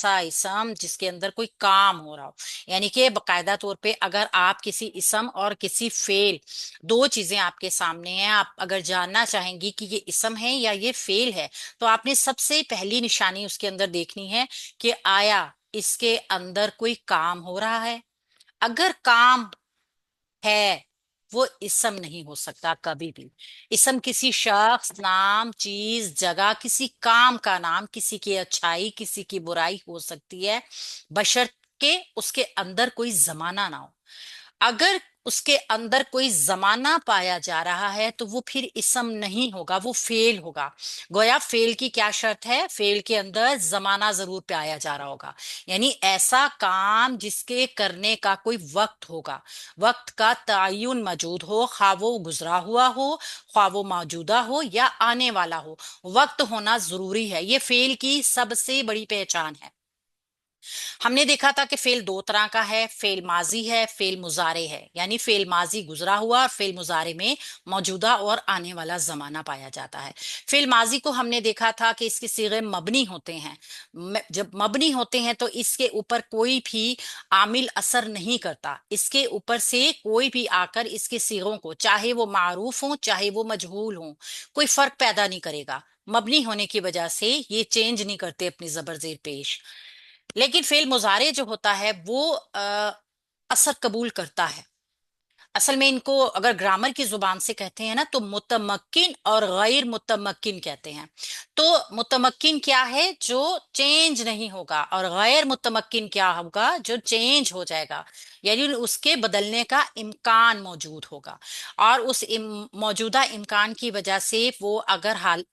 ऐसा इसम जिसके अंदर कोई काम हो रहा हो। यानी कि बाकायदा तौर पे अगर आप किसी इसम और किसी फेल, दो चीजें आपके सामने हैं, आप अगर जानना चाहेंगी कि ये इसम है या ये फेल है, तो आपने सबसे पहली निशानी उसके अंदर देखनी है कि आया इसके अंदर कोई काम हो रहा है। अगर काम है, वो इसम नहीं हो सकता कभी भी। इसम किसी शख्स, नाम, चीज, जगह, किसी काम का नाम, किसी की अच्छाई किसी की बुराई हो सकती है, बशर्ते उसके अंदर कोई जमाना ना हो। अगर उसके अंदर कोई जमाना पाया जा रहा है तो वो फिर इसम नहीं होगा, वो फेल होगा। गोया फेल की क्या शर्त है? फेल के अंदर जमाना जरूर पाया जा रहा होगा, यानी ऐसा काम जिसके करने का कोई वक्त होगा, वक्त का तयन मौजूद हो, खा वो गुजरा हुआ हो, खा वो मौजूदा हो या आने वाला हो, वक्त होना जरूरी है। ये फेल की सबसे बड़ी पहचान है। हमने देखा था कि फेल दो तरह का है, फेल माजी है, फेल मुजारे है। यानी फेल माजी गुजरा हुआ और फेल मुजारे में मौजूदा और आने वाला जमाना पाया जाता है। फेल माजी को हमने देखा था कि इसके सीगे मबनी होते हैं। जब मबनी होते हैं तो इसके ऊपर कोई भी आमिल असर नहीं करता, इसके ऊपर से कोई भी आकर इसके सीगों को, चाहे वो मारूफ हो चाहे वो मजहूल हो, कोई फर्क पैदा नहीं करेगा। मबनी होने की वजह से ये चेंज नहीं करते अपनी जबर जेर पेश। लेकिन फेल मुजारे जो होता है वो असर कबूल करता है। असल में इनको अगर ग्रामर की जुबान से कहते हैं ना तो मुतमक्किन और गैर मुतमक्किन कहते हैं। तो मुतमक्किन क्या है? जो चेंज नहीं होगा, और गैर मुतमक्किन क्या होगा? जो चेंज हो जाएगा, यानी उसके बदलने का इम्कान मौजूद होगा। और उस मौजूदा इम्कान की वजह से वो अगर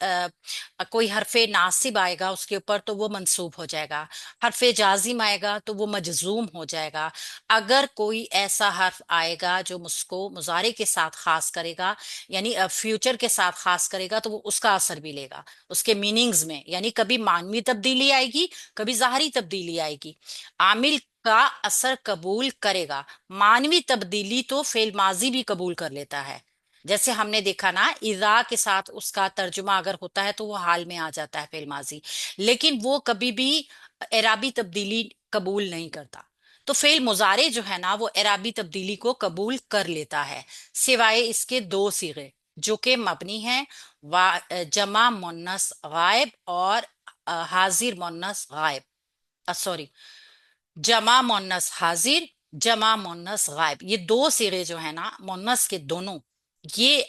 कोई हरफे नासिब आएगा उसके ऊपर तो वो मंसूब हो जाएगा, हरफे जाजिम आएगा तो वो मजजूम हो जाएगा। अगर कोई ऐसा हर्फ आएगा जो उसको मुजारे के साथ खास करेगा, यानी फ्यूचर के साथ खास करेगा, तो वो उसका असर भी लेगा उसके मीनिंग्स में। यानी कभी मानवी तब्दीली आएगी, कभी ज़ाहरी तब्दीली आएगी, आमिल का असर कबूल करेगा। मानवी तब्दीली तो फेल माजी भी कबूल कर लेता है। जैसे हमने देखा ना, इज़ा के साथ उसका तर्जुमा अगर होता है तो वो हाल में आ जाता है फेल माजी, लेकिन वो कभी भी एराबी तब्दीली कबूल नहीं करता। तो फेल मुजारे जो है ना वो एराबी तब्दीली को कबूल कर लेता है, सिवाय इसके दो सीगे जो कि मबनी हैं, जमा मुन्नस गायब और हाजिर मुन्नस गायब। सॉरी, जमा मुन्नस हाजिर, जमा मुन्नस गायब। ये दो सिरे जो है ना मुन्नस के दोनों, ये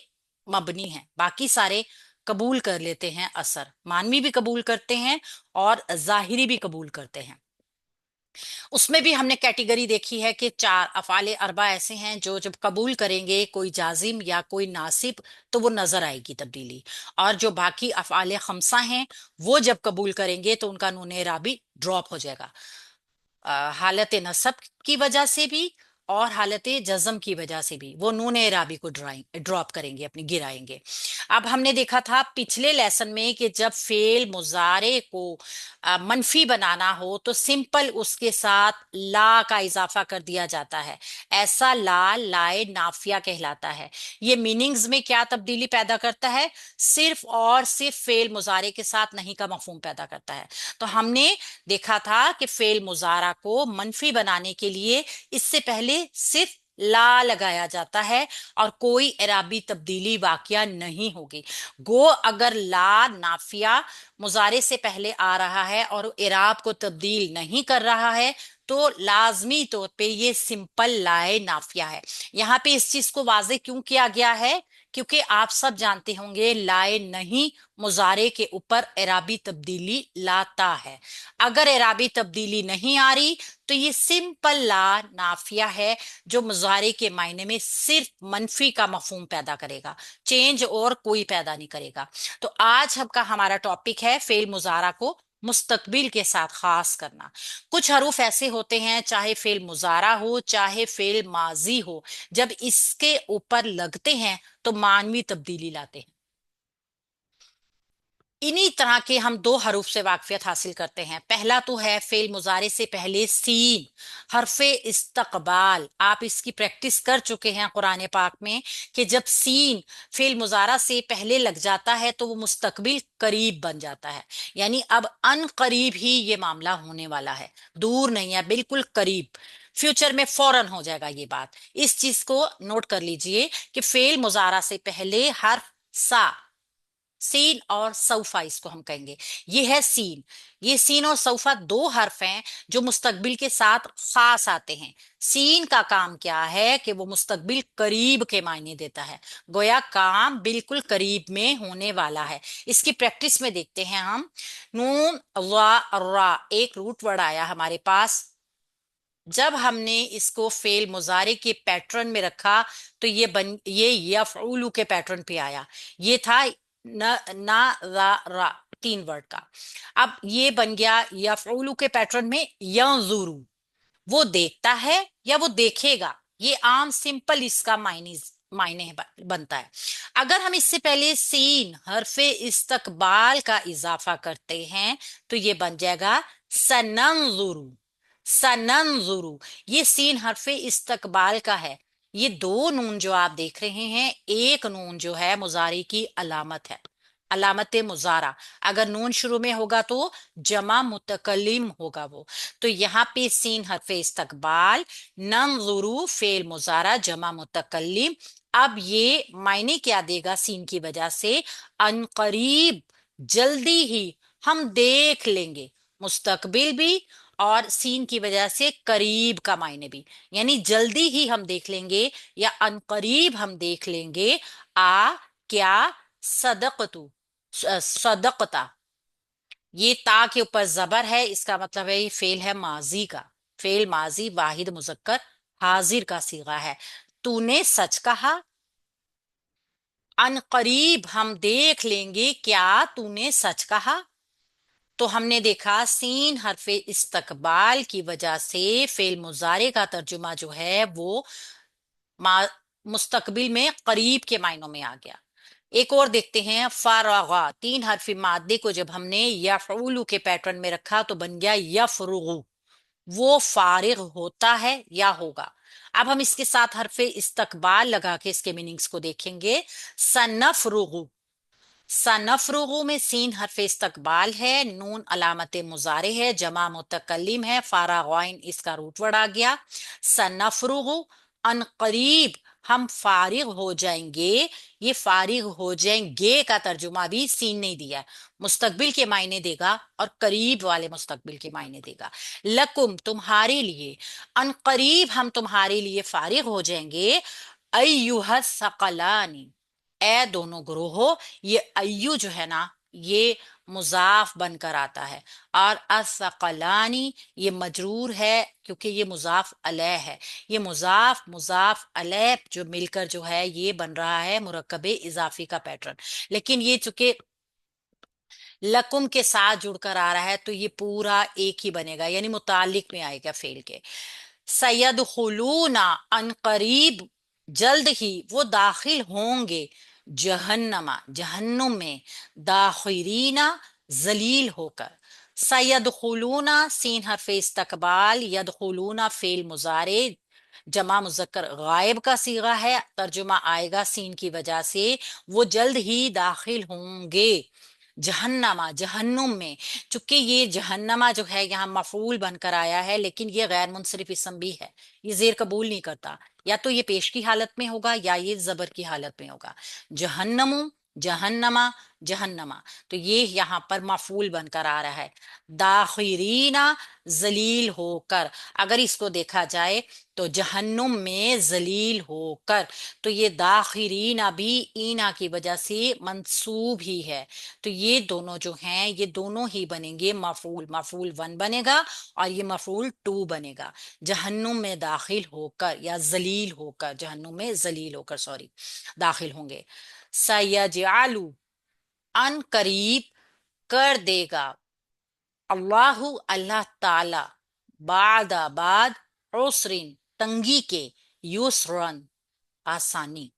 मबनी हैं। बाकी सारे कबूल कर लेते हैं असर, मानवी भी कबूल करते हैं और जाहिरी भी कबूल करते हैं। उसमें भी हमने कैटेगरी देखी है कि चार अफ़ाले अरबा ऐसे हैं जो जब कबूल करेंगे कोई जाजिम या कोई नासिब तो वो नजर आएगी तब्दीली। और जो बाकी अफ़ाले खमसा हैं वो जब कबूल करेंगे तो उनका नून राबी ड्रॉप हो जाएगा, हालत नसब की वजह से भी और हालत जज्म की वजह से भी वो नून एराबी को ड्रॉप करेंगे, अपनी गिराएंगे। अब हमने देखा था पिछले लेसन में कि जब फेल मुजारे को मनफी बनाना हो तो सिंपल उसके साथ ला का इजाफा कर दिया जाता है। ऐसा ला लाए नाफिया कहलाता है। ये मीनिंग्स में क्या तब्दीली पैदा करता है? सिर्फ और सिर्फ फेल मुजारे के साथ नहीं का मफहूम पैदा करता है। तो हमने देखा था कि फेल मुजारा को मनफी बनाने के लिए इससे पहले सिर्फ ला लगाया जाता है और कोई एराबी तब्दीली वाकया नहीं होगी। गो अगर ला नाफिया मुजारे से पहले आ रहा है और एराब को तब्दील नहीं कर रहा है तो लाजमी तौर पे ये सिंपल लाए नाफिया है। यहाँ पे इस चीज को वाजे क्यों किया गया है? क्योंकि आप सब जानते होंगे लाए नहीं मुजारे के ऊपर एराबी तब्दीली लाता है। अगर एराबी तब्दीली नहीं आ रही तो ये सिंपल ला नाफिया है जो मुजारे के मायने में सिर्फ मनफी का मफहूम पैदा करेगा, चेंज और कोई पैदा नहीं करेगा। तो आज का हमारा टॉपिक है फेल मुजारा को मुस्तकबिल के साथ खास करना। कुछ हरूफ ऐसे होते हैं, चाहे फेल मुजारा हो चाहे फेल माजी हो, जब इसके ऊपर लगते हैं तो मानवी तब्दीली लाते हैं। इन्हीं तरह के हम दो हरूफ से वाकफियत हासिल करते हैं। पहला तो है फेल मुजारे से पहले सीन, हरफे इस्तकबाल। आप इसकी प्रैक्टिस कर चुके हैं कुरान पाक में कि जब सीन फेल मुजारा से पहले लग जाता है तो वो मुस्तकबिल करीब बन जाता है। यानी अब अन करीब ही ये मामला होने वाला है, दूर नहीं है, बिल्कुल करीब, फ्यूचर में फौरन हो जाएगा ये बात। इस चीज को नोट कर लीजिए कि फेल मुजारा से पहले हर्फ सा, सीन और सौफा इसको हम कहेंगे, ये है सीन। ये सीन और सौफा दो हर्फ हैं जो मुस्तकबिल के साथ खास आते हैं। सीन का काम क्या है कि वो मुस्तकबिल करीब के मायने देता है, गोया काम बिल्कुल करीब में होने वाला है। इसकी प्रैक्टिस में देखते हैं हम। नून वा रा, एक रूट वर्ड आया हमारे पास। जब हमने इसको फेल मुजारे के पैटर्न में रखा तो ये यफऊलु के पैटर्न पे आया। ये था न ना रा रा, तीन वर्ड का। अब ये बन गया यफऊलु के पैटर्न में यंजुरू, वो देखता है या वो देखेगा। ये आम सिंपल इसका मायने मायने बनता है। अगर हम इससे पहले सीन हरफे इस्तकबाल का इजाफा करते हैं तो ये बन जाएगा सनंजुरू। सनंजुरू, ये सीन हरफे इस्तकबाल का है। ये दो नून जो आप देख रहे हैं, एक नून जो है मुजारी की अलामत है, अलामत मुजारा। अगर नून शुरू में होगा तो जमा मुतकल्लिम होगा वो। तो यहाँ पे सीन हरफे इस्तकबाल, नंजुरू फेल मुजारा जमा मुतकल्लिम। अब ये मायने क्या देगा सीन की वजह से? अनकरीब, जल्दी ही हम देख लेंगे, मुस्तकबिल भी और सीन की वजह से करीब का मायने भी। यानी जल्दी ही हम देख लेंगे या अनकरीब हम देख लेंगे। आ क्या सदकतु, सदकता, ये ता के ऊपर जबर है, इसका मतलब है ये फेल है माजी का। फेल माजी वाहिद मुजक्कर हाजिर का सीगा है। तूने सच कहा, अनकरीब हम देख लेंगे क्या तूने सच कहा। तो हमने देखा सीन हरफे इस्तकबाल की वजह से फेल मुजारे का तर्जुमा जो है वो मा, मुस्तकबिल में करीब के मायनों में आ गया। एक और देखते हैं, फारागा, तीन हरफी मादे को जब हमने यफऊलु के पैटर्न में रखा तो बन गया यफरुगु, वो फारिग होता है या होगा। अब हम इसके साथ हरफे इस्तकबाल लगा के इसके मीनिंग्स को देखेंगे। सनफरुगु, सनफरुगु में सीन हरफे इस्तकबाल है, नून अलामत मुजारे है, जमा मुतकल्लिम है, फारागाइन इसका रूट वर्ड आ गया। सनफरुगु, अन करीब हम फारिग हो जाएंगे। ये फारिग हो जाएंगे का तर्जुमा भी सीन नहीं दिया है, मुस्तकबिल के मायने देगा और करीब वाले मुस्तकबिल के मायने देगा। लकुम तुम्हारे लिए, अन करीब हम तुम्हारे लिए फारिग हो जाएंगे। अय्युहस सकलानी, ए दोनों ग्रोह। ये अय्यु जो है ना, ये मुजाफ बनकर आता है, और असकलानी ये मजरूर है क्योंकि ये मुजाफ अलैह है। ये मुजाफ मुजाफ अलैह जो मिलकर जो है ये बन रहा है मुरक्कबे इजाफी का पैटर्न। लेकिन ये चूंकि लकुम के साथ जुड़कर आ रहा है तो ये पूरा एक ही बनेगा, यानी मुतालिक में आएगा फेल के। सैयद खुलूना, अन करीब जल्द ही वो दाखिल होंगे, जहन्नमा जहन्नुम में, दाखिरीना जलील होकर। सैयद खुलूना सीन हरफे इस्तकबाल, यद खुलूना फेल मुजारे जमा मुजक्कर गायब का सीगा है, तर्जुमा आएगा सीन की वजह से, वो जल्द ही दाखिल होंगे जहन्नमा जहन्नुम में। चूंकि ये जहन्नमा जो है यहाँ मफूल बनकर आया है, लेकिन ये गैर मुनसरिफ इसम भी है, ये जेर कबूल नहीं करता। या तो ये पेश की हालत में होगा या ये जबर की हालत में होगा। जहन्नमु, जहन्नमा, जहन्नमा, तो ये यहाँ पर मफूल बनकर आ रहा है। दाखिरीना जलील होकर, अगर इसको देखा जाए तो जहन्नुम में जलील होकर, तो ये दाखिरीना भी ईना की वजह से मंसूब ही है। तो ये दोनों जो हैं ये दोनों ही बनेंगे मफूल, मफूल वन बनेगा और ये मफूल टू बनेगा। जहन्नुम में दाखिल होकर या जलील होकर, जहन्नुम में जलील होकर सॉरी दाखिल होंगे। सयजअलु, अन करीब कर देगा, अल्लाहु अल्लाह ताला, बादा बाद, उसरिन तंगी के, युसरन आसानी।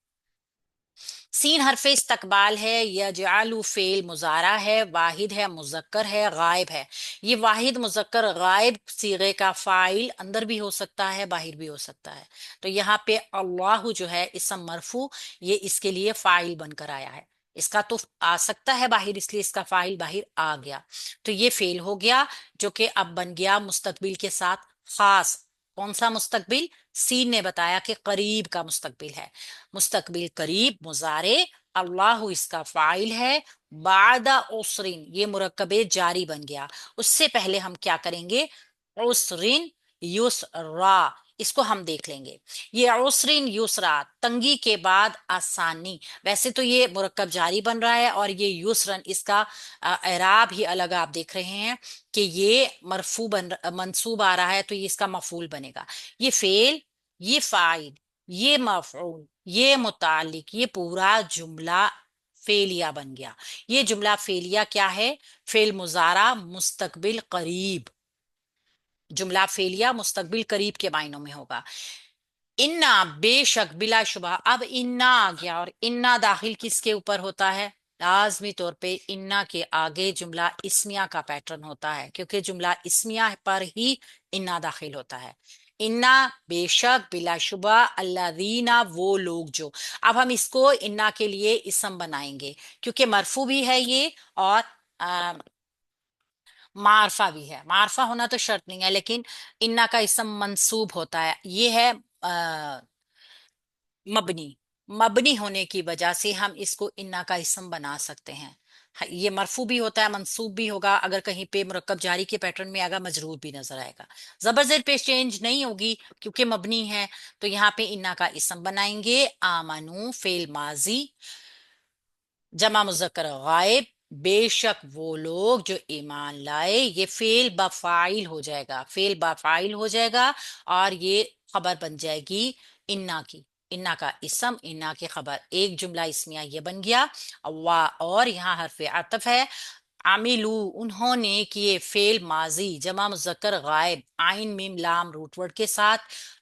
सीन हरफ इस्तकबाल है, यजअलु फेल मुजारा है, वाहिद है, मुजक्कर है, गायब है। ये वाहिद मुजक्कर गायब सीगे का फाइल अंदर भी हो सकता है, बाहर भी हो सकता है। तो यहाँ पे अल्लाह जो है इसम मरफू, ये इसके लिए फाइल बनकर आया है। इसका तो आ सकता है बाहर, इसलिए इसका फाइल बाहर आ गया। तो ये फेल हो गया, जो कि अब बन गया मुस्तकबिल के साथ खास। कौन सा मुस्तकबिल? सीन ने बताया कि करीब का मुस्तकबिल है। मुस्तकबिल करीब मुजारे, अल्लाह इसका फाइल है। बादा उसरिन ये मुरक्कबे जारी बन गया। उससे पहले हम क्या करेंगे? उसरिन युसरा, इसको हम देख लेंगे। ये उसरिन युसरा, तंगी के बाद आसानी। वैसे तो ये मुरक्कब जारी बन रहा है, और ये युसरन इसका एराब ही अलग आप देख रहे हैं कि ये मरफू मंसूब आ रहा है, तो ये इसका मफूल बनेगा। ये फेल, ये फाइल, ये मफऊल, ये मुतालिक, ये पूरा जुमला फेलिया बन गया। ये जुमला फेलिया क्या है? फेल मुजारा मुस्तकबिल करीब। जुमला फेलिया मुस्तकबिल करीब के मायनों में होगा। इन्ना बेशक बिलाशुबा, अब इन्ना आ गया, और इन्ना दाखिल किसके ऊपर होता है? लाजमी तौर पे इन्ना के आगे जुमला इस्मिया का पैटर्न होता है, क्योंकि जुमला इस्मिया पर ही इन्ना दाखिल होता है। इन्ना बेशक बिलाशुबा अल्लादीना वो लोग जो। अब हम इसको इन्ना के लिए इसम बनाएंगे, क्योंकि मरफू भी है ये, और मारफा भी है। मारफा होना तो शर्त नहीं है, लेकिन इन्ना का इसम मंसूब होता है। ये है मबनी। मबनी होने की वजह से हम इसको इन्ना का इसम बना सकते हैं। ये मरफू भी होता है, मंसूब भी होगा, अगर कहीं पे मुरक्कब जारी के पैटर्न में आएगा, मजरूर भी नजर आएगा। जबर जेर पेश चेंज नहीं होगी, क्योंकि मबनी है। तो यहाँ पे इन्ना का इसम बनाएंगे। आमनू फेल माजी, जमा मुजक्कर गायब, बेशक वो लोग जो ईमान लाए। ये फेल बफाइल हो जाएगा, फेल बफाइल हो जाएगा, और ये खबर बन जाएगी इन्ना की। इन्ना का इसम, इन्ना की खबर, एक जुमला इसमिया ये बन गया। वाह, और यहाँ हरफ अतफ है। आमिलू उन्होंने किए, फेल माजी जमा मुजक्कर गायब, आइन मीम लाम रूट वर्ड के साथ।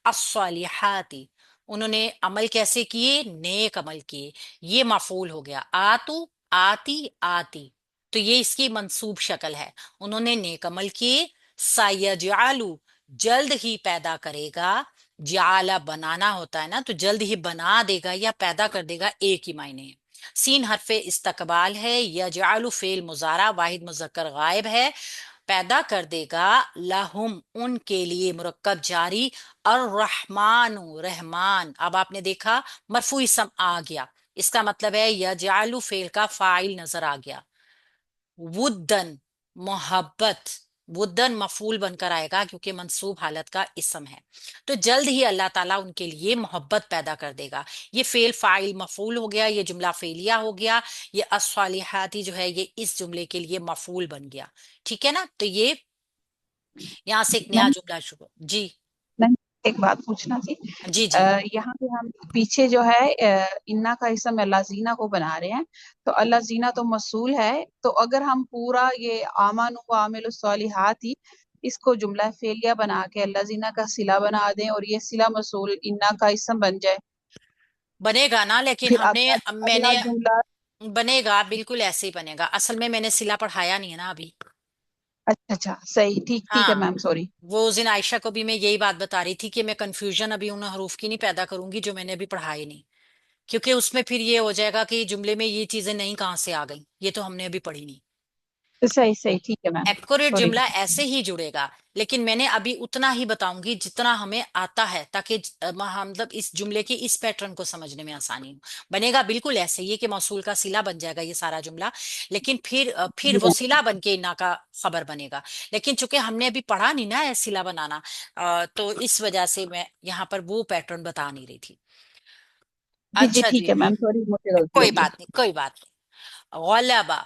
अस्सालिहाती उन्होंने अमल कैसे किए? नेक अमल किए। ये मफूल हो गया। आतू आती आती, तो ये इसकी मंसूब शक्ल है। उन्होंने नेक अमल किए। सायजालू जल्द ही पैदा करेगा। जाला बनाना होता है ना, तो जल्द ही बना देगा या पैदा कर देगा, एक ही मायने है। सीन हरफे इस्तकबाल है। यजालु फेल मुजारा वाहिद मुजक्कर गायब है। पैदा कर देगा लहुम उनके लिए, मुरक्कब जारी। और रहमानु रहमान, अब आपने देखा मरफू इसम आ गया, इसका मतलब है यजालु फेल का फाइल नजर आ गया। वुद्दन मोहब्बत, वुद्दन मफूल बनकर आएगा, क्योंकि मंसूब हालत का इसम है। तो जल्द ही अल्लाह ताला उनके लिए मोहब्बत पैदा कर देगा। ये फेल फाइल मफूल हो गया, ये जुमला फेलिया हो गया। ये अस्वालिहाती जो है, ये इस जुमले के लिए मफूल बन गया। ठीक है ना? तो ये यहाँ से एक नया मैम जुमला शुरू। जी। मैम एक बात पूछना थी। जी जी। यहाँ पे हम पीछे जो है इन्ना का इसम अल्लाजीना को बना रहे हैं। तो अल्लाजीना तो मसूल है। तो अगर हम पूरा ये आमानु व आमिलुस सालिहात ही इसको जुमला फेलिया बना के अल्लाजीना का सिला बना दें और ये सिला मसूल इन्ना का इसम बन जाए, बनेगा ना, लेकिन फिर हमने अगला अगला मैंने जुमला। बनेगा, बिल्कुल ऐसे ही बनेगा। असल में मैंने सिला पढ़ाया नहीं है ना अभी। अच्छा अच्छा, सही, ठीक ठीक है हाँ, मैम, सॉरी। वो उस दिन आयशा को भी मैं यही बात बता रही थी कि मैं कंफ्यूजन अभी उन हरूफ की नहीं पैदा करूंगी जो मैंने अभी पढ़ाई नहीं, क्योंकि उसमें फिर ये हो जाएगा कि जुमले में ये चीजें नहीं कहाँ से आ गई, ये तो हमने अभी पढ़ी नहीं। सही सही, ठीक है मैम, एक्यूरेट सॉरी। जुमला ऐसे ही जुड़ेगा, लेकिन मैंने अभी उतना ही बताऊंगी जितना हमें आता है, ताकि मतलब इस जुमले के इस पैटर्न को समझने में आसानी हो। बनेगा बिल्कुल ऐसे ही कि मौसूल का सिला बन जाएगा ये सारा जुमला, लेकिन फिर जी वो मैम। सिला बन के ना का खबर बनेगा। लेकिन चूंकि हमने अभी पढ़ा नहीं ना है सिला बनाना, तो इस वजह से मैं यहाँ पर वो पैटर्न बता नहीं रही थी। जी जी, अच्छा ठीक जी, है मैम, सॉरी, मुझसे गलती कोई हो गई। बात नहीं, कोई बात नहीं। गलबा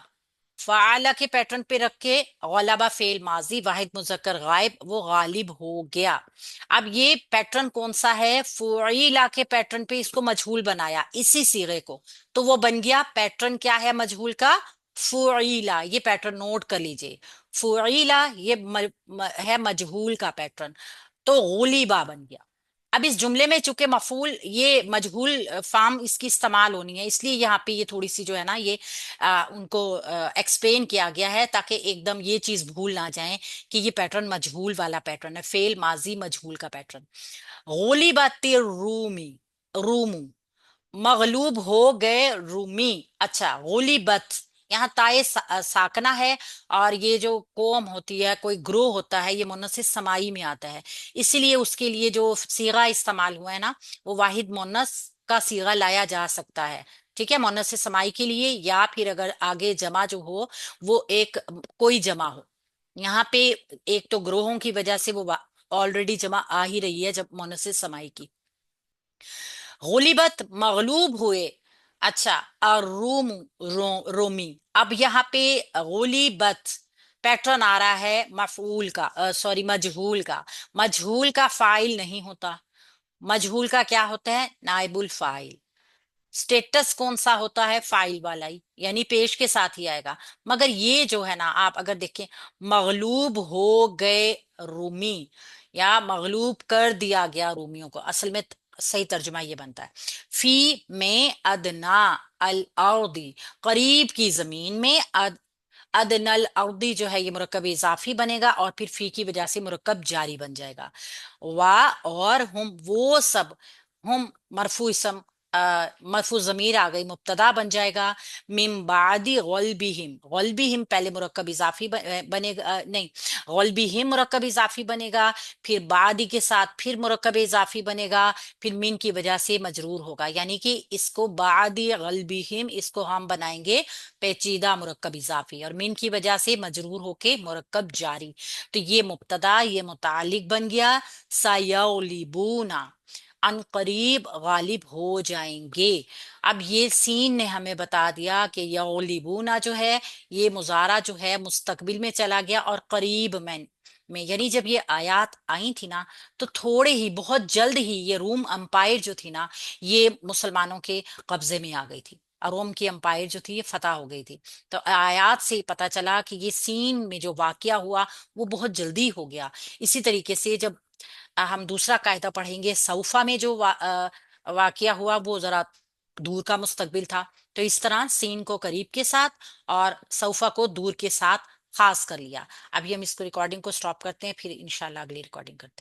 फाला के पैटर्न पे रख के, गलबा फेल माजी वाहिद मुजक्कर गायब, वो गालिब हो गया। अब ये पैटर्न कौन सा है? फुईला के पैटर्न पे इसको मजहूल बनाया, इसी सीगे को। तो वो बन गया पैटर्न क्या है मजहूल का? फुईला। ये पैटर्न नोट कर लीजिए। फुईला ये है मजहूल का पैटर्न। तो गुलिबा बन गया। اب اس جملے میں چونکہ مفعول یہ مجہول فارم اس کی استعمال ہونی ہے، اس لیے یہاں پہ یہ تھوڑی سی جو ہے نا یہ ان کو ایکسپلین کیا گیا ہے تاکہ ایک دم یہ چیز بھول نہ جائیں کہ یہ پیٹرن مجہول والا پیٹرن ہے، فعل ماضی مجہول کا پیٹرن۔ غلبت الرومی، روم، مغلوب ہو گئے رومی۔ اچھا غلیبت، یہاں تائے ساکنہ ہے، اور یہ جو قوم ہوتی ہے، کوئی گروہ ہوتا ہے، یہ مؤنث سمائی میں آتا ہے، اسی لیے اس کے لیے جو صیغہ استعمال ہوا ہے نا وہ واحد مؤنث کا صیغہ لایا جا سکتا ہے، ٹھیک ہے، مؤنث سمائی کے لیے، یا پھر اگر آگے جمع جو ہو وہ ایک کوئی جمع ہو۔ یہاں پہ ایک تو گروہوں کی وجہ سے وہ آلریڈی جمع آ ہی رہی ہے جب مؤنث سمائی کی۔ غلبت مغلوب ہوئے، اچھا، الروم، رومی۔ اب یہاں پہ غلبت پیٹرن آ رہا ہے مفعول کا، سوری مجہول کا۔ مجہول کا فاعل نہیں ہوتا، مجہول کا کیا ہوتا ہے؟ نائب الفاعل۔ اسٹیٹس کون سا ہوتا ہے؟ فاعل والا ہی، یعنی پیش کے ساتھ ہی آئے گا۔ مگر یہ جو ہے نا آپ اگر دیکھیں، مغلوب ہو گئے رومی، یا مغلوب کر دیا گیا رومیوں کو، اصل میں صحیح ترجمہ یہ بنتا ہے فی میں ادنا الارضی، قریب کی زمین میں، ادن الارضی جو ہے یہ مرکب اضافی بنے گا، اور پھر فی کی وجہ سے مرکب جاری بن جائے گا۔ وا، اور ہم وہ سب، ہم مرفوع اسم، مرفوع ضمیر آ گئی، مبتدا بن جائے گا، من بعد غلبہم، غلبہم پہلے مرکب اضافی بنے گا، نہیں، غلبہم مرکب اضافی بنے گا، پھر بعد کے ساتھ پھر مرکب اضافی بنے گا، پھر من کی وجہ سے مجرور ہوگا، یعنی کہ اس کو بعد غلبہم اس کو ہم بنائیں گے پیچیدہ مرکب اضافی، اور من کی وجہ سے مجرور ہو کے مرکب جاری۔ تو یہ مبتدا، یہ متعلق بن گیا سیغلبونا، ان قریب غالب ہو جائیں گے۔ اب یہ سین نے ہمیں بتا دیا کہ یغلبونا جو ہے یہ مضارع جو ہے مستقبل میں چلا گیا، اور قریب میں یعنی جب یہ آیات آئی تھی نا تو تھوڑے ہی بہت جلد ہی یہ روم امپائر جو تھی نا یہ مسلمانوں کے قبضے میں آ گئی تھی، اور روم کی امپائر جو تھی یہ فتح ہو گئی تھی۔ تو آیات سے پتہ چلا کہ یہ سین میں جو واقعہ ہوا وہ بہت جلدی ہو گیا۔ اسی طریقے سے جب ہم دوسرا قاعدہ پڑھیں گے، سوفا میں جو واقعہ ہوا وہ ذرا دور کا مستقبل تھا، تو اس طرح سین کو قریب کے ساتھ اور سوفا کو دور کے ساتھ خاص کر لیا۔ ابھی ہم اس کو ریکارڈنگ کو سٹاپ کرتے ہیں، پھر انشاءاللہ اگلی ریکارڈنگ کرتے ہیں۔